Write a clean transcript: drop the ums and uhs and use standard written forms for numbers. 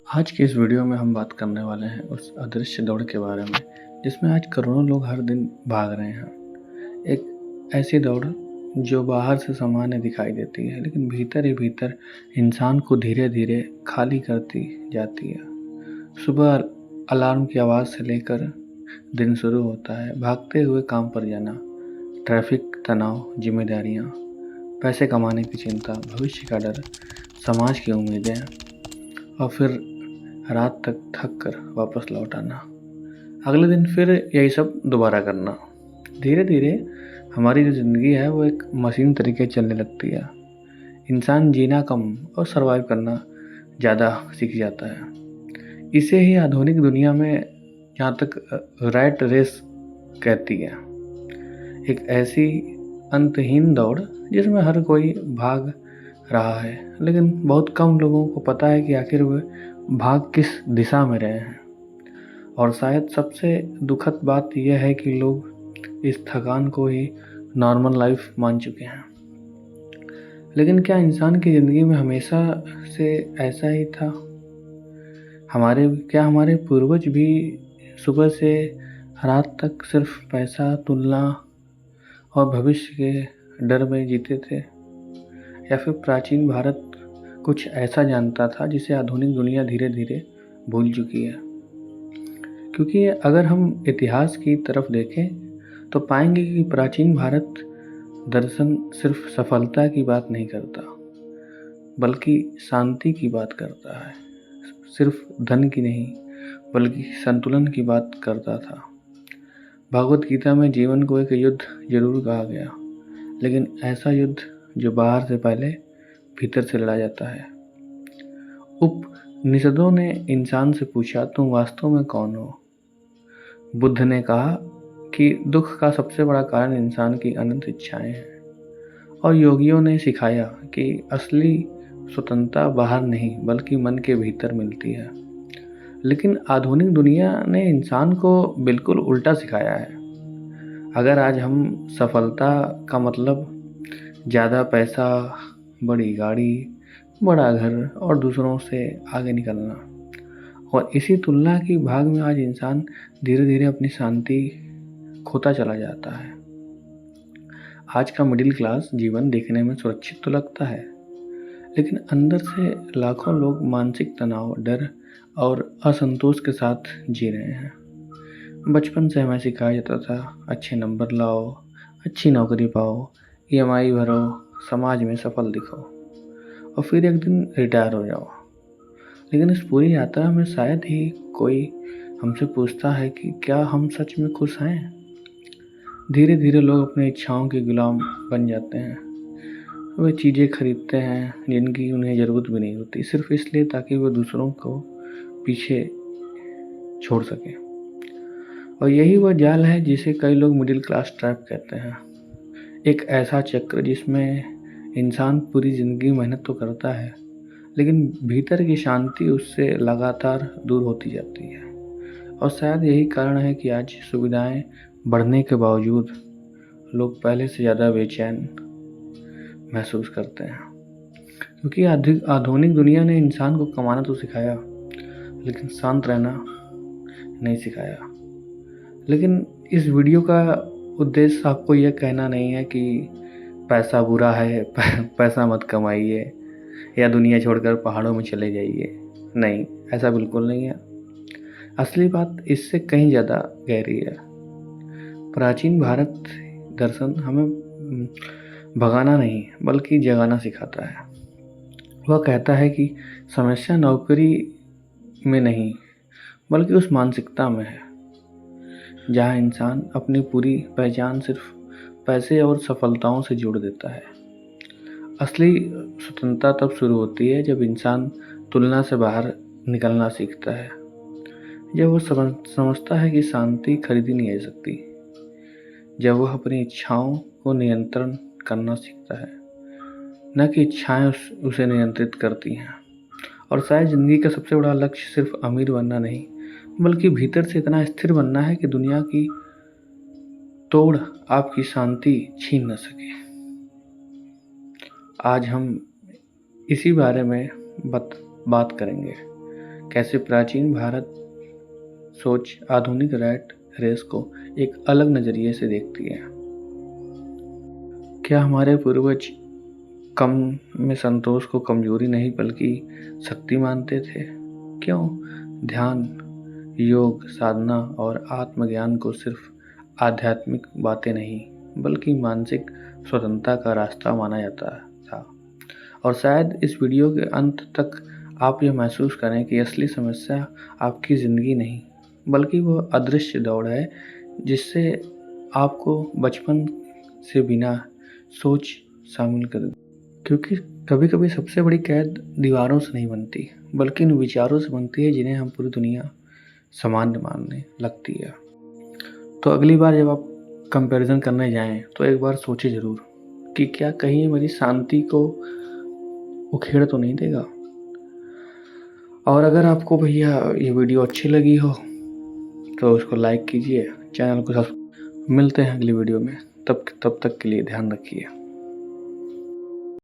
आज की इस वीडियो में हम बात करने वाले हैं उस अदृश्य दौड़ के बारे में जिसमें आज करोड़ों लोग हर दिन भाग रहे हैं। एक ऐसी दौड़ जो बाहर से सामान्य दिखाई देती है लेकिन भीतर ही भीतर इंसान को धीरे धीरे खाली करती जाती है। सुबह अलार्म की आवाज़ से लेकर दिन शुरू होता है, भागते हुए काम पर जाना, ट्रैफिक तनाव, जिम्मेदारियाँ, पैसे कमाने की चिंता, भविष्य का डर, समाज की उम्मीदें और फिर रात तक थक कर वापस लौट आना। अगले दिन फिर यही सब दोबारा करना। धीरे धीरे हमारी जो ज़िंदगी है वो एक मशीन तरीके चलने लगती है। इंसान जीना कम और सरवाइव करना ज़्यादा सीख जाता है। इसे ही आधुनिक दुनिया में जहाँ तक रैट रेस कहती है। एक ऐसी अंतहीन दौड़ जिसमें हर कोई भाग रहा है लेकिन बहुत कम लोगों को पता है कि आखिर वे भाग किस दिशा में रहे हैं। और शायद सबसे दुखद बात यह है कि लोग इस थकान को ही नॉर्मल लाइफ मान चुके हैं। लेकिन क्या इंसान की ज़िंदगी में हमेशा से ऐसा ही था? हमारे पूर्वज भी सुबह से रात तक सिर्फ पैसा, तुलना और भविष्य के डर में जीते थे? या फिर प्राचीन भारत कुछ ऐसा जानता था जिसे आधुनिक दुनिया धीरे धीरे भूल चुकी है? क्योंकि अगर हम इतिहास की तरफ देखें तो पाएंगे कि प्राचीन भारत दर्शन सिर्फ सफलता की बात नहीं करता बल्कि शांति की बात करता है। सिर्फ धन की नहीं बल्कि संतुलन की बात करता था। भगवत गीता में जीवन को एक युद्ध जरूर कहा गया, लेकिन ऐसा युद्ध जो बाहर से पहले भीतर से लड़ा जाता है। उपनिषदों ने इंसान से पूछा, तुम वास्तव में कौन हो? बुद्ध ने कहा कि दुख का सबसे बड़ा कारण इंसान की अनंत इच्छाएं हैं। और योगियों ने सिखाया कि असली स्वतंत्रता बाहर नहीं बल्कि मन के भीतर मिलती है। लेकिन आधुनिक दुनिया ने इंसान को बिल्कुल उल्टा सिखाया है। अगर आज हम सफलता का मतलब ज़्यादा पैसा, बड़ी गाड़ी, बड़ा घर और दूसरों से आगे निकलना, और इसी तुलना की भाग में आज इंसान धीरे धीरे अपनी शांति खोता चला जाता है। आज का मिडिल क्लास जीवन देखने में सुरक्षित तो लगता है, लेकिन अंदर से लाखों लोग मानसिक तनाव, डर और असंतोष के साथ जी रहे हैं। बचपन से हमें सिखाया जाता था, अच्छे नंबर लाओ, अच्छी नौकरी पाओ, ईएमआई भरो, समाज में सफल दिखो और फिर एक दिन रिटायर हो जाओ। लेकिन इस पूरी यात्रा में शायद ही कोई हमसे पूछता है कि क्या हम सच में खुश हैं? धीरे धीरे लोग अपनी इच्छाओं के गुलाम बन जाते हैं। वे चीज़ें खरीदते हैं जिनकी उन्हें ज़रूरत भी नहीं होती, सिर्फ इसलिए ताकि वे दूसरों को पीछे छोड़ सकें। और यही वह जाल है जिसे कई लोग मिडिल क्लास ट्रैप कहते हैं। एक ऐसा चक्र जिसमें इंसान पूरी ज़िंदगी मेहनत तो करता है लेकिन भीतर की शांति उससे लगातार दूर होती जाती है। और शायद यही कारण है कि आज सुविधाएं बढ़ने के बावजूद लोग पहले से ज़्यादा बेचैन महसूस करते हैं। क्योंकि आधुनिक दुनिया ने इंसान को कमाना तो सिखाया लेकिन शांत रहना नहीं सिखाया। लेकिन इस वीडियो का उद्देश्य आपको यह कहना नहीं है कि पैसा बुरा है, पैसा मत कमाइए या दुनिया छोड़कर पहाड़ों में चले जाइए। नहीं, ऐसा बिल्कुल नहीं है। असली बात इससे कहीं ज़्यादा गहरी है। प्राचीन भारत दर्शन हमें भगाना नहीं बल्कि जगाना सिखाता है। वह कहता है कि समस्या नौकरी में नहीं बल्कि उस मानसिकता में है जहाँ इंसान अपनी पूरी पहचान सिर्फ पैसे और सफलताओं से जोड़ देता है। असली स्वतंत्रता तब शुरू होती है जब इंसान तुलना से बाहर निकलना सीखता है, जब वो समझता है कि शांति खरीदी नहीं जा सकती, जब वह अपनी इच्छाओं को नियंत्रण करना सीखता है, न कि इच्छाएं उसे नियंत्रित करती हैं। और शायद ज़िंदगी का सबसे बड़ा लक्ष्य सिर्फ अमीर बनना नहीं बल्कि भीतर से इतना स्थिर बनना है कि दुनिया की तोड़ आपकी शांति छीन न सके। आज हम इसी बारे में बात करेंगे कैसे प्राचीन भारत सोच आधुनिक रैट रेस को एक अलग नजरिए से देखती है। क्या हमारे पूर्वज कम में संतोष को कमजोरी नहीं बल्कि शक्ति मानते थे? क्यों ध्यान, योग, साधना और आत्मज्ञान को सिर्फ आध्यात्मिक बातें नहीं बल्कि मानसिक स्वतंत्रता का रास्ता माना जाता था? और शायद इस वीडियो के अंत तक आप यह महसूस करें कि असली समस्या आपकी ज़िंदगी नहीं बल्कि वह अदृश्य दौड़ है जिससे आपको बचपन से बिना सोच शामिल कर। क्योंकि कभी कभी सबसे बड़ी कैद दीवारों से नहीं बनती बल्कि इन विचारों से बनती है जिन्हें हम पूरी दुनिया सामान्य मानने लगती है। तो अगली बार जब आप कंपैरिजन करने जाएं तो एक बार सोचिए ज़रूर कि क्या कहीं मेरी शांति को उखेड़ तो नहीं देगा। और अगर आपको भैया ये वीडियो अच्छी लगी हो तो उसको लाइक कीजिए, चैनल को सब्सक्राइब। मिलते हैं अगली वीडियो में, तब तक के लिए ध्यान रखिए।